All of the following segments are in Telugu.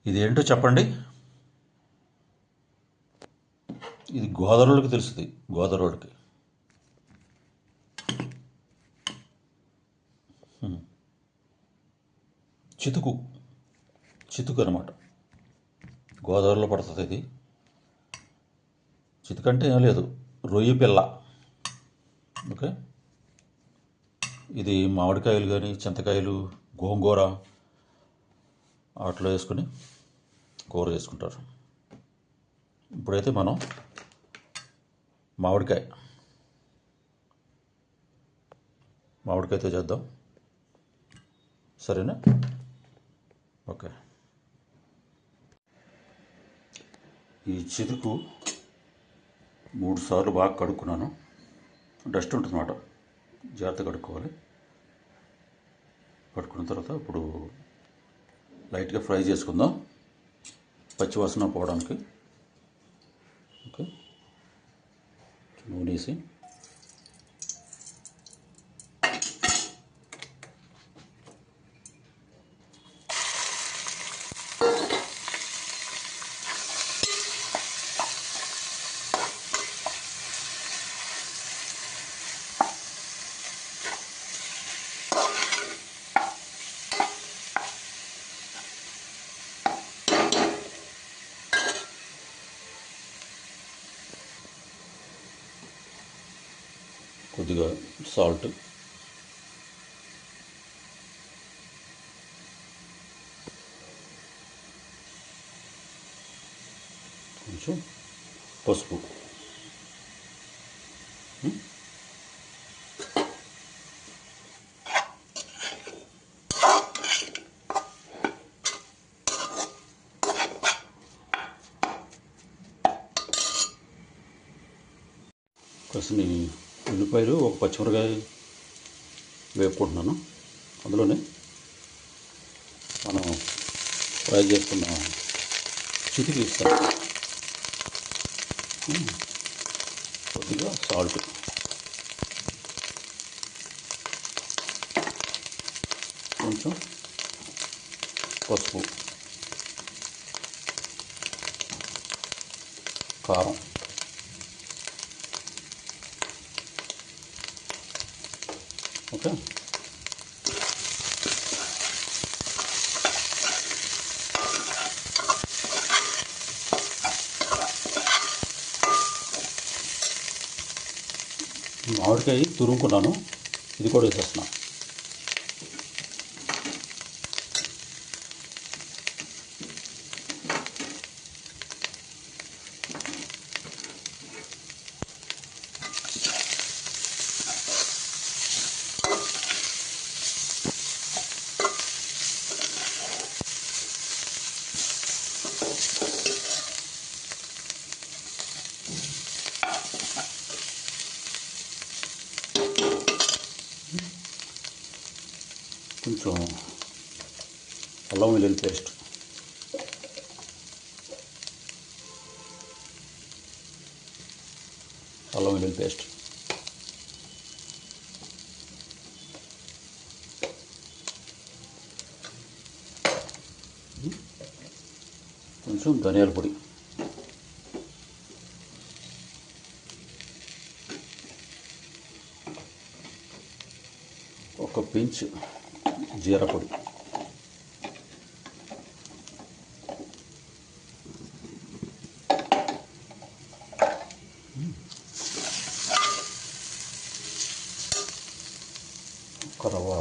ఇదేంటో చెప్పండి. ఇది గోదావరికి తెలుస్తుంది. గోదావరికి చితుకు చితుకు అనమాట. గోదావరిలో పడుతుంది ఇది. చితుకంటే ఏం లేదు, రొయ్యి పిల్ల. ఓకే, ఇది మామిడికాయలు కానీ చింతకాయలు గోంగూర వాటిలో వేసుకుని కూర చేసుకుంటారు. ఇప్పుడైతే మనం మామిడికాయతో చేద్దాం. సరేనా? ఓకే. ఈ చితుకు 3 సార్లు బాగా కడుక్కున్నాను. డస్ట్ ఉంటుందన్నమాట, జాగ్రత్తగా కడుక్కోవాలి. కడుక్కున్న తర్వాత ఇప్పుడు లైట్గా ఫ్రై చేసుకుందాం, పచ్చివాసన పోవడానికి. ఓకే, నూనె వేసి కొద్దిగా సాల్ట్, కొంచెం పసుపు, కాసిన ఉల్లిపాయలు, ఒక పచ్చిమిరకాయ వేపుకుంటున్నాను. అందులోనే మనం ఫ్రై చేసుకున్న చితికి ఇస్తాను. కొద్దిగా సాల్ట్, కొంచెం పసుపు, కారం, ఓకే. మామిడికాయ తురుముకున్నాను, ఇది కూడా వేసేస్తున్నాను. కొంచెం అల్లం వెల్లుల్లి పేస్ట్, కొంచెం ధనియాల పొడి, ఒక పించ్ జీరా పొడి, ఒక రవ్వ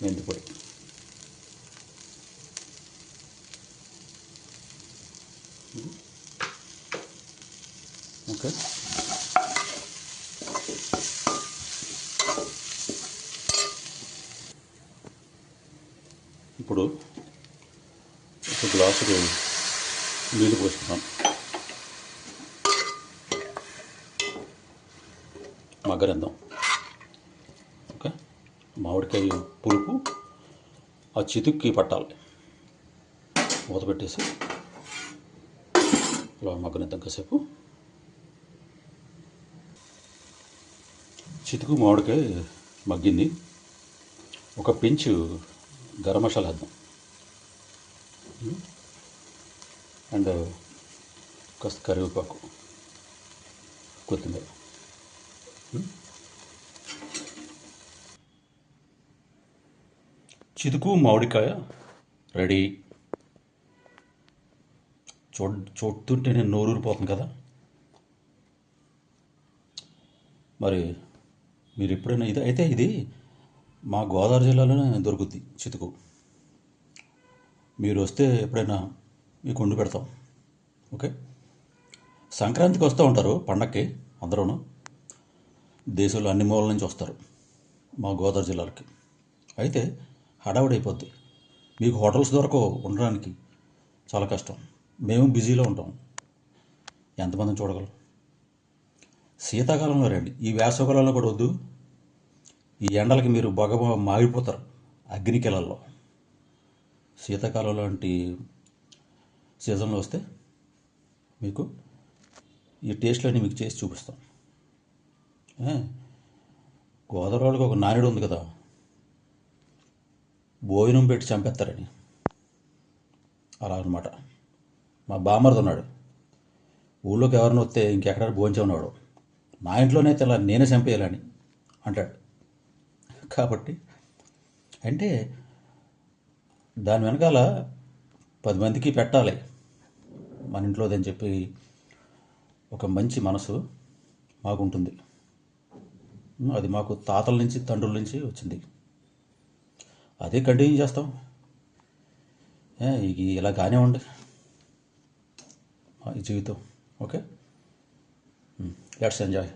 మెంతి పొడి, ఓకే. ఇప్పుడు ఒక గ్లాసు నీళ్ళు పోసుకున్నాను, మగ్గనిద్దాం. ఓకే, మామిడికాయ పులుపు ఆ చితుక్కి పట్టాలి. మూత పెట్టేసి ఇలా మగ్గనిద్దాం కాసేపు. చితుకు మామిడికాయ మగ్గింది. ఒక పించు గరం మసాలా వేద్దాం. అండ్ కాస్త కరివేపాకు, కొత్తిమీర. చితుకు మామిడికాయ రెడీ. చూడుతుంటే నేను నోరూరిపోతుంది కదా. మరి మీరు ఎప్పుడైనా ఇది మా గోదావరి జిల్లాలోనే దొరుకుద్ది చితుకు. మీరు వస్తే ఎప్పుడైనా మీకు వండి పెడతాం. ఓకే. సంక్రాంతికి వస్తూ ఉంటారు పండక్కి అందరూను. దేశంలో అన్ని మూలల నుంచి వస్తారు మా గోదావరి జిల్లాలకి. అయితే హడావుడి అయిపోద్ది, మీకు హోటల్స్ దొరకవు, ఉండడానికి చాలా కష్టం. మేము బిజీలో ఉంటాం, ఎంతమందిని చూడగలం. శీతాకాలంలో రండి, ఈ వేసవకాలంలో కూడా వద్దు. ఈ ఎండలకి మీరు బాగా మాగిపోతారు అగ్నికెలల్లో. శీతాకాలం లాంటి సీజన్లో వస్తే మీకు ఈ టేస్ట్లన్నీ మీకు చేసి చూపిస్తాం. గోదావరి వాళ్ళకి ఒక నానుడు ఉంది కదా, భోజనం పెట్టి చంపేస్తారని. అలా అనమాట. మా బామ్మర్ది ఉన్నాడు, ఊళ్ళోకి ఎవరిని వస్తే ఇంకెక్కడ భోంచేవాడు, నా ఇంట్లోనే తెల్ల నేనే చంపేయాలని అంటాడు. కాబట్టి అంటే దాని వెనకాల 10 మందికి పెట్టాలి మన ఇంట్లోదని చెప్పి ఒక మంచి మనసు మాకుంటుంది. అది మాకు తాతల నుంచి తండ్రుల నుంచి వచ్చింది, అదే కంటిన్యూ చేస్తాం. ఇలా కానివ్వండి ఈ జీవితం. Okay, let's enjoy.